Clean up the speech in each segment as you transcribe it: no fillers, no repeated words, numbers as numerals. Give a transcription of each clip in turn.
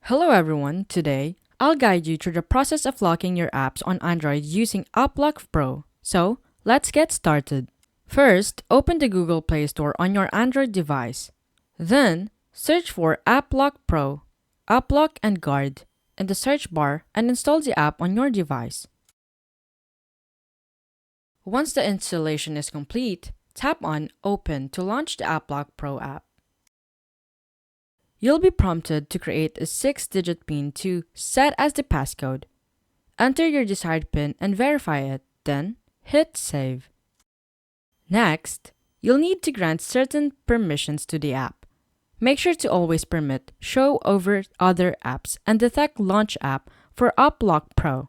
Hello everyone, today I'll guide you through the process of locking your apps on Android using AppLock Pro. So, let's get started. First, open the Google Play Store on your Android device. Then, search for AppLock Pro, AppLock and Guard in the search bar and install the app on your device. Once the installation is complete, tap on Open to launch the AppLock Pro app. You'll be prompted to create a 6-digit PIN to set as the passcode. Enter your desired PIN and verify it, then hit Save. Next, you'll need to grant certain permissions to the app. Make sure to always permit Show over other apps and Detect Launch app for AppLock Pro.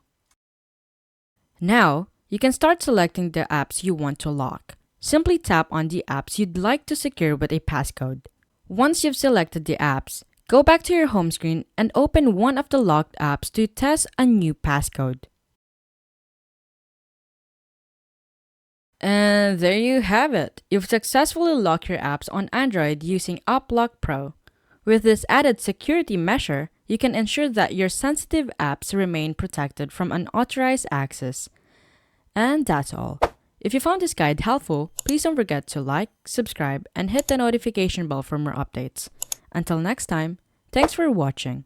Now, you can start selecting the apps you want to lock. Simply tap on the apps you'd like to secure with a passcode. Once you've selected the apps, go back to your home screen and open one of the locked apps to test a new passcode. And there you have it! You've successfully locked your apps on Android using AppLock Pro. With this added security measure, you can ensure that your sensitive apps remain protected from unauthorized access. And that's all. If you found this guide helpful, please don't forget to like, subscribe, and hit the notification bell for more updates. Until next time, thanks for watching.